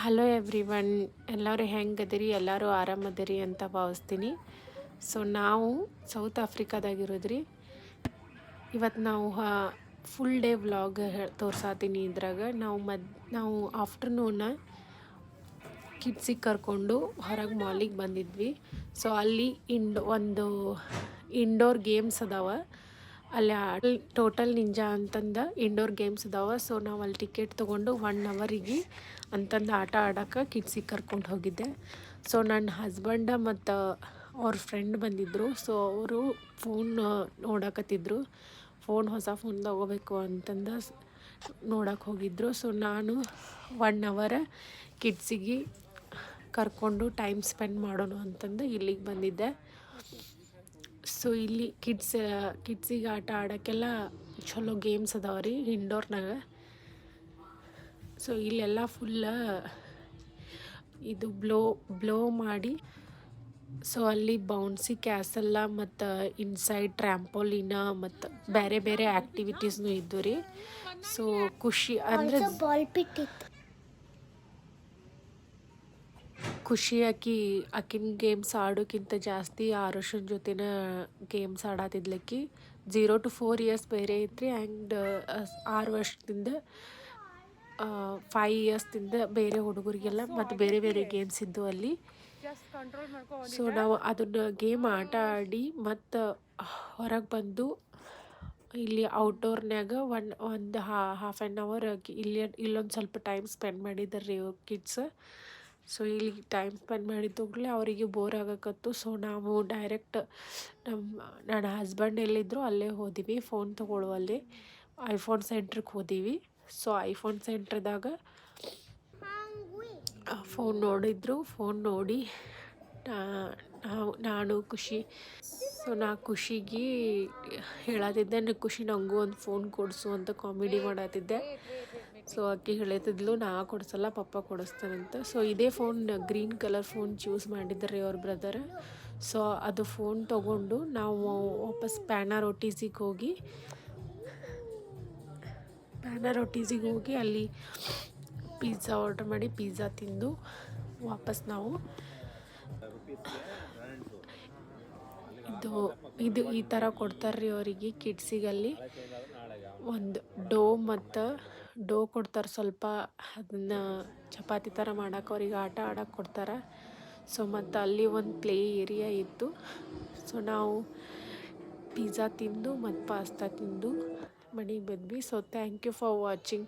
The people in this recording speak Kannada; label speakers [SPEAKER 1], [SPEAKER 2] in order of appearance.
[SPEAKER 1] ಹಲೋ ಎವ್ರಿವನ್, ಎಲ್ಲರೂ ಹೆಂಗದಿರಿ? ಎಲ್ಲರೂ ಆರಾಮದಿರಿ ಅಂತ ಭಾವಿಸ್ತೀನಿ. ಸೊ ನಾವು ಸೌತ್ ಆಫ್ರಿಕಾದಾಗಿರೋದ್ರಿ. ಇವತ್ತು ನಾವು ಫುಲ್ ಡೇ ವ್ಲಾಗ್ ತೋರ್ಸಾತೀನಿ. ಇದ್ರಾಗ ನಾವು ಆಫ್ಟರ್ನೂನ ಕಿಡ್ಸಿಗೆ ಕರ್ಕೊಂಡು ಹೊರಗೆ ಮಾಲಿಗೆ ಬಂದಿದ್ವಿ. ಸೊ ಅಲ್ಲಿ ಒಂದು ಇಂಡೋರ್ ಗೇಮ್ಸ್ ಅದಾವ. ಅಲ್ಲಿ ಟೋಟಲ್ ನಿಂಜಾ ಅಂತಂದು ಇಂಡೋರ್ ಗೇಮ್ಸ್ ಅದಾವ. ಸೊ ನಾವು ಅಲ್ಲಿ ಟಿಕೆಟ್ ತೊಗೊಂಡು 1 ಅವರಿಗೆ ಅಂತಂದು ಆಟ ಆಡೋಕೆ ಕಿಡ್ಸಿಗೆ ಕರ್ಕೊಂಡು ಹೋಗಿದ್ದೆ. ಸೊ ನನ್ನ ಹಸ್ಬೆಂಡ ಮತ್ತು ಅವ್ರ ಫ್ರೆಂಡ್ ಬಂದಿದ್ದರು. ಸೊ ಅವರು ಫೋನ್ ನೋಡಕತ್ತಿದ್ರು. ಹೊಸ ಫೋನ್ ತೊಗೋಬೇಕು ಅಂತಂದು ನೋಡೋಕೆ ಹೋಗಿದ್ರು. ಸೊ ನಾನು 1 ಅವರ್ ಕಿಡ್ಸಿಗೆ ಕರ್ಕೊಂಡು ಟೈಮ್ ಸ್ಪೆಂಡ್ ಮಾಡೋಣ ಅಂತಂದು ಇಲ್ಲಿಗೆ ಬಂದಿದ್ದೆ. ಸೊ ಇಲ್ಲಿ ಕಿಡ್ಸಿಗೆ ಆಟ ಆಡೋಕ್ಕೆಲ್ಲ ಚಲೋ ಗೇಮ್ಸ್ ಅದಾವ್ರಿ ಇಂಡೋರ್ನಾಗ. ಸೊ ಇಲ್ಲೆಲ್ಲ ಫುಲ್ಲ ಇದು ಬ್ಲೋ ಮಾಡಿ, ಸೊ ಅಲ್ಲಿ ಬೌನ್ಸಿ ಕ್ಯಾಸಲ್ಲ ಮತ್ತು ಇನ್ಸೈಡ್ ಟ್ರ್ಯಾಂಪೋಲಿನ ಮತ್ತು ಬೇರೆ ಬೇರೆ ಆ್ಯಕ್ಟಿವಿಟೀಸ್ನು ಇದ್ದು ರೀ. ಸೊ ಖುಷಿ ಅಂದರೆ ಆಕಿನ ಗೇಮ್ಸ್ ಆಡೋಕ್ಕಿಂತ ಜಾಸ್ತಿ ಆರುಷನ್ ಜೊತೆನ ಗೇಮ್ಸ್ ಆಡತ್ತಿದ್ಲಕ್ಕಿ. 0 to 4 years ಬೇರೆ ಐತ್ರಿ. ಆ್ಯಂಡ್ 6 ವರ್ಷದಿಂದ 5 ಇಯರ್ಸ್ದಿಂದ ಬೇರೆ ಹುಡುಗರಿಗೆಲ್ಲ ಮತ್ತು ಬೇರೆ ಬೇರೆ ಗೇಮ್ಸ್ ಇದ್ದು ಅಲ್ಲಿ. ಸೊ ನಾವು ಅದನ್ನು ಗೇಮ್ ಆಟ ಆಡಿ ಮತ್ತು ಹೊರಗೆ ಬಂದು ಇಲ್ಲಿ ಔಟ್ಡೋರ್ನ್ಯಾಗ ಒಂದು ಹಾಫ್ ಆ್ಯನ್ ಅವರ್ ಇಲ್ಲೊಂದು ಸ್ವಲ್ಪ ಟೈಮ್ ಸ್ಪೆಂಡ್ ಮಾಡಿದ್ದಾರೆ ರೀ ಕಿಡ್ಸ್. ಸೊ ಇಲ್ಲಿ ಟೈಮ್ ಸ್ಪೆಂಡ್ ಮಾಡಿದ್ದೋಗ್ಲೇ ಅವರಿಗೆ ಬೋರ್ ಆಗಕತ್ತು. ಸೊ ನಾವು ಡೈರೆಕ್ಟ್ ನನ್ನ ಹಸ್ಬೆಂಡ್ ಎಲ್ಲಿದ್ದರು ಅಲ್ಲೇ ಹೋದಿವಿ. ಫೋನ್ ತೊಗೊಳ್ಳುವಲ್ಲಿ ಐಫೋನ್ ಸೆಂಟ್ರಿಗೆ ಹೋದೀವಿ. ಸೊ ಐಫೋನ್ ಸೆಂಟ್ರದಾಗ ಫೋನ್ ನೋಡಿದ್ರು. ಫೋನ್ ನೋಡಿ ನಾನು ಖುಷಿ. ಸೊ ನಾ ಖುಷಿಗೆ ಹೇಳತ್ತಿದ್ದೆ, ಖುಷಿ ನನಗೂ ಒಂದು ಫೋನ್ ಕೊಡಿಸು ಅಂತ ಕಾಮಿಡಿ ಮಾಡತ್ತಿದ್ದೆ. ಸೊ ಆಕೆ ಹೇಳ್ತಿದ್ಲು, ನಾ ಕೊಡಿಸಲ್ಲ, ಪಪ್ಪ ಕೊಡಿಸ್ತಾನಂತ. ಸೊ ಇದೇ phone green colour phone choose ಮಾಡಿದ್ದಾರೆ ಅವ್ರ ಬ್ರದರ್. ಸೊ ಅದು ಫೋನ್ ತೊಗೊಂಡು ನಾವು ವಾಪಸ್ ಪ್ಯಾನರೊಟೀಸಿಗೆ ಹೋಗಿ ಅಲ್ಲಿ ಪಿಜ್ಜಾ ಆರ್ಡ್ರ್ ಮಾಡಿ ಪಿಜ್ಜಾ ತಿಂದು ವಾಪಸ್ ನಾವು ಇದು ಈ ಥರ ಕೊಡ್ತಾರ್ರಿ ಅವರಿಗೆ ಕಿಡ್ಸಿಗಲ್ಲಿ. ಒಂದು ಡೋ ಕೊಡ್ತಾರೆ. ಸ್ವಲ್ಪ ಅದನ್ನು ಚಪಾತಿ ಥರ ಮಾಡೋಕೆ ಅವ್ರಿಗೆ ಆಟ ಆಡೋಕೆ ಕೊಡ್ತಾರೆ. ಸೊ ಮತ್ತು ಅಲ್ಲಿ ಒಂದು ಪ್ಲೇ ಏರಿಯಾ ಇತ್ತು. ಸೊ ನಾವು ಪಿಜ್ಜಾ ತಿಂದು ಮತ್ತು ಪಾಸ್ತಾ ತಿಂದು ಮನೆಗೆ ಬಂದ್ವಿ. So thank you for watching.